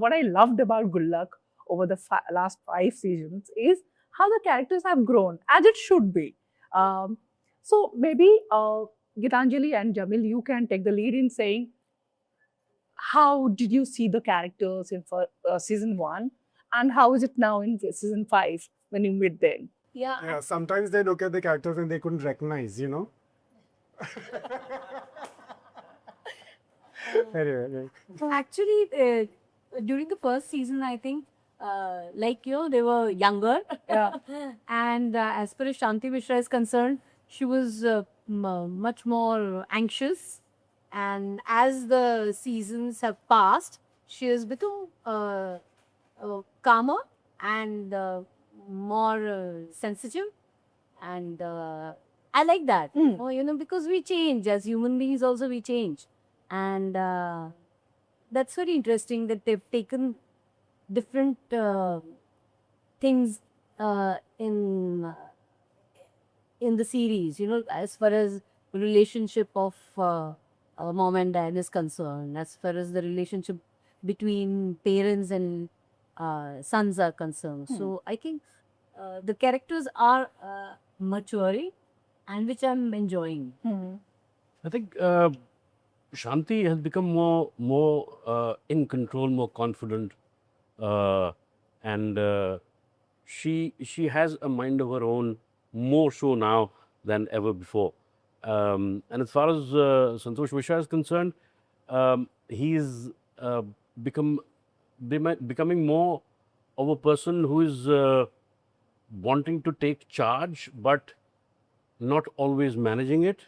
what I loved about Good Luck over the last 5 seasons is how the characters have grown, as it should be. Um, so maybe Gitanjali and Jamil, you can take the lead in saying how did you see the characters in season 1, and how is it now in season 5 when you meet them? Yeah, sometimes they look at the characters and they couldn't recognize, you know. Anyway, Actually, during the first season, I think, like you know, they were younger. Yeah. And as far as Shanti Mishra is concerned, she was much more anxious. And as the seasons have passed, she has become calmer and more sensitive. And I like that. Oh, you know, because we change as human beings, also we change. And that's very interesting that they've taken different things in the series, you know, as far as the relationship of mom and dad is concerned, as far as the relationship between parents and sons are concerned. So I think the characters are maturing, and which I'm enjoying. I think Shanti has become more in control, more confident, and she has a mind of her own more so now than ever before. And as far as Santosh Mishra is concerned, he's becoming more of a person who is wanting to take charge, but not always managing it,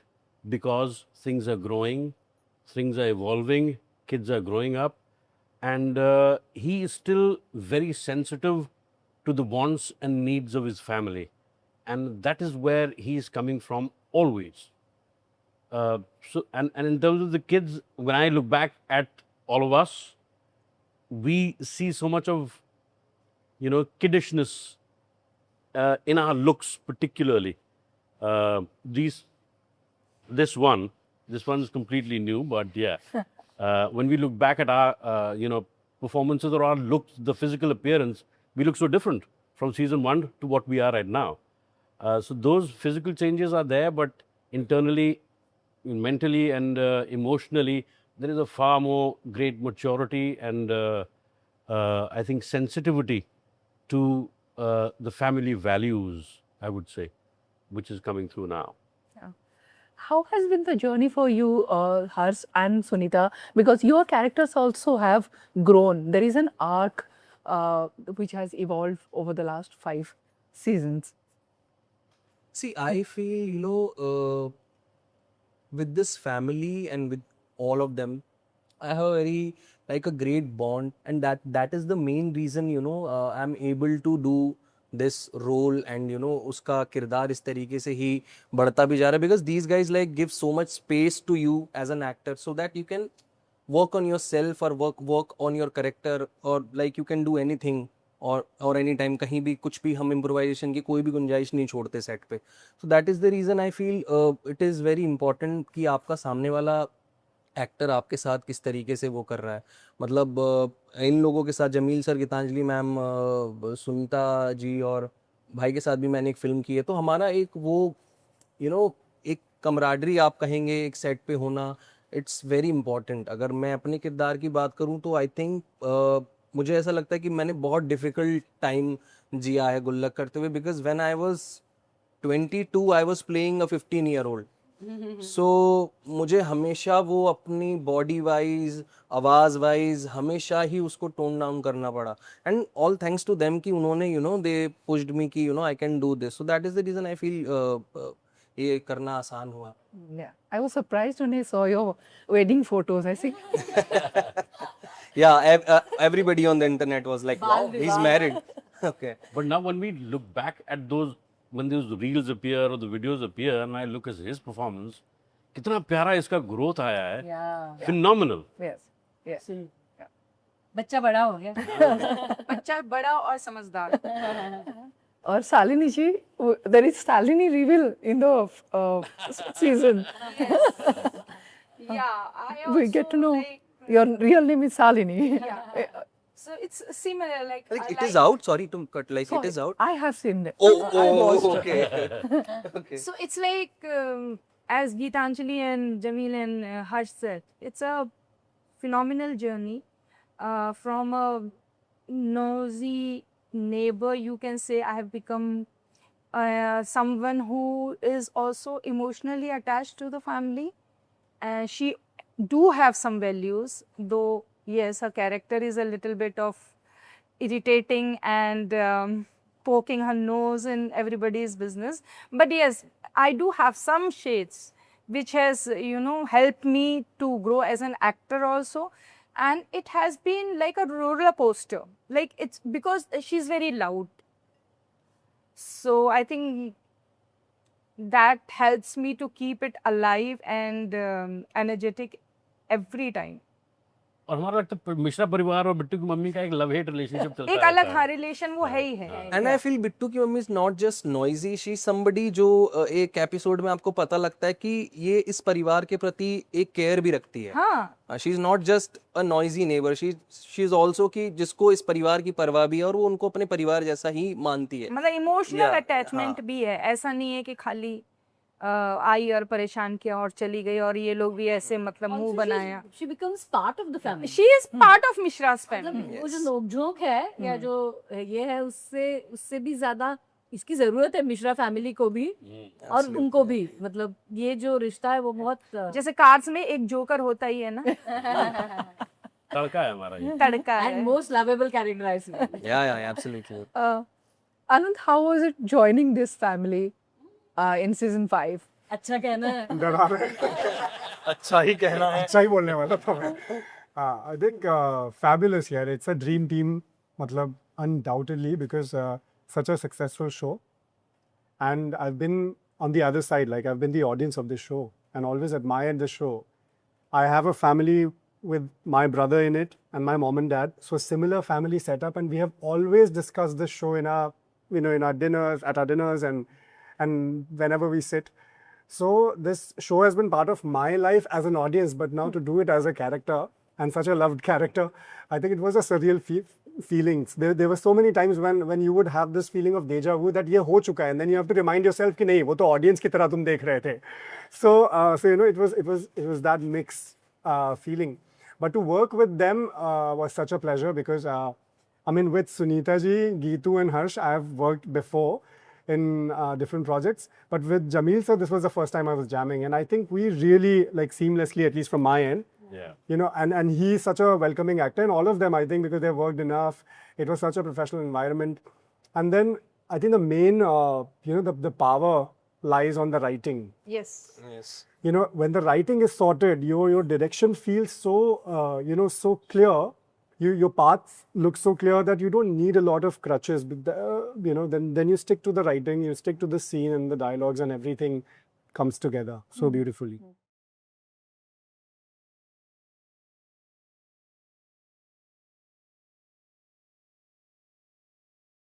because things are growing, things are evolving, kids are growing up, and he is still very sensitive to the wants and needs of his family. And that is where he is coming from always. And in terms of the kids, when I look back at all of us, we see so much of, you know, kiddishness in our looks particularly. This one is completely new, but yeah, when we look back at our, you know, performances or our looks, the physical appearance, we look so different from season 1 to what we are right now. So those physical changes are there, but internally, mentally and emotionally, there is a far more great maturity and I think sensitivity to the family values, I would say, which is coming through now. How has been the journey for you, Harsh and Sunita? Because your characters also have grown. There is an arc which has evolved over the last 5 seasons. See, I feel, you know, with this family and with all of them, I have a very, like a great bond, and that is the main reason, you know, I'm able to do this role, and you know उसका किरदार इस तरीके से ही बढ़ता भी जा रहा है, because these guys like give so much space to you as an actor so that you can work on yourself or work on your character, or like you can do anything or any time, कहीं भी कुछ भी हम improvisation की कोई भी गुंजाइश नहीं छोड़ते set पे. So that is the reason I feel it is very important कि आपका सामने वाला एक्टर आपके साथ किस तरीके से वो कर रहा है. मतलब इन लोगों के साथ जमील सर, गीतांजलि मैम, सुनीता जी और भाई के साथ भी मैंने एक फिल्म की है, तो हमारा एक वो यू नो एक कमराडरी आप कहेंगे एक सेट पे होना, इट्स वेरी इंपॉर्टेंट. अगर मैं अपने किरदार की बात करूं तो आई थिंक मुझे ऐसा लगता है कि मैंने बहुत डिफिकल्ट टाइम जिया है गुल्लक करते हुए, because when I was 22 I was playing a 15-year-old. सो मुझे हमेशा वो अपनी बॉडी वाइज, आवाज वाइज हमेशा ही उसको टोन डाउन करना पड़ा, and all thanks to them कि उन्होंने you know they pushed me कि you know I can do this. So that is the reason I feel ये करना आसान हुआ. Yeah, I was surprised when I saw your wedding photos. I see. Yeah, everybody on the internet was like, wow, he's married. Okay. But now when we look back at those, when those reels appear or the videos appear, and I look at his performance, कितना प्यारा इसका growth आया है. Yeah. Phenomenal. Yes. Yes. बच्चा बड़ा हो गया. बच्चा बड़ा और समझदार. Or Salini ji, there is Salini reveal in the season. Yeah, I also We get to know like, your real name is Salini. yeah. So it's similar. Like Like I it is like- out. Sorry to cut. Like it Sorry, is out. I have seen it. Oh, I watched it. okay. Okay. So it's like as Geetanjali and Jamil and Harsh said, it's a phenomenal journey from a nosy neighbor. You can say I have become someone who is also emotionally attached to the family, and she do have some values, though yes, her character is a little bit of irritating and poking her nose in everybody's business. But yes, I do have some shades which has, you know, helped me to grow as an actor also. And it has been like a roller coaster. Like it's because she's very loud. So I think that helps me to keep it alive and energetic every time. और हमारा लगता है मिश्रा परिवार और बिट्टू की mummy का एक love hate relationship चलता एक रहता अलग है। हाँ रिलेशन वो है ही है. And I feel Bittu की mummy is not just noisy. She's somebody जो एक एपिसोड में आपको पता लगता है कि ये इस परिवार के प्रति एक केयर भी रखती है. हाँ. She's not just a noisy neighbor. She's also कि जिसको इस परिवार की परवाह भी है और वो उनको अपने परिवार जैसा ही मानती है. मतलब इमोशनल Yeah, अटैचमेंट हाँ. भी है. ऐसा नहीं है कि खाली आई और परेशान किया और चली गई और ये लोग भी ऐसे मतलब मुंह Also, बनाया. she becomes part of the family. She is part of Mishra's मतलब family. वो जो नोकझोंक है या जो ये है उससे भी ज्यादा इसकी जरूरत है मिश्रा फैमिली को भी और उनको भी. मतलब ये जो रिश्ता है वो बहुत जैसे कार्स में एक जोकर होता ही है ना. तड़का है हमारा ये। तड़का है. and most lovable character I see. Yeah, absolutely. Anand, how was it joining this family in season 5? अच्छा कहना है. डरा रहे अच्छा ही कहना है. अच्छा ही बोलने वाला था मैं. I think fabulous here. It's a dream team, मतलब undoubtedly, because such a successful show. And I've been on the other side, like I've been the audience of this show and always admired the show. I have a family with my brother in it and my mom and dad. So similar family setup, and we have always discussed this show in our, you know, in our dinners, at our dinners, and whenever we sit. So this show has been part of my life as an audience, but now to do it as a character and such a loved character, I think it was a surreal feelings. There were so many times when you would have this feeling of deja vu that ये हो चुका है, and then you have to remind yourself कि नहीं वो तो audience की तरह तुम देख रहे थे. So you know it was that mixed feeling. But to work with them was such a pleasure because I mean with Sunita ji, Geetu and Harsh I have worked before in different projects, but with Jamil sir this was the first time I was jamming, and I think we really like seamlessly, at least from my end. Yeah. You know, and he's such a welcoming actor, and all of them, I think, because they've worked enough, it was such a professional environment. And then I think the main, you know, the power lies on the writing. Yes. Yes. You know, when the writing is sorted, your direction feels so, you know, so clear. Your paths look so clear that you don't need a lot of crutches. But you know, then you stick to the writing, you stick to the scene, and the dialogues, and everything comes together so beautifully.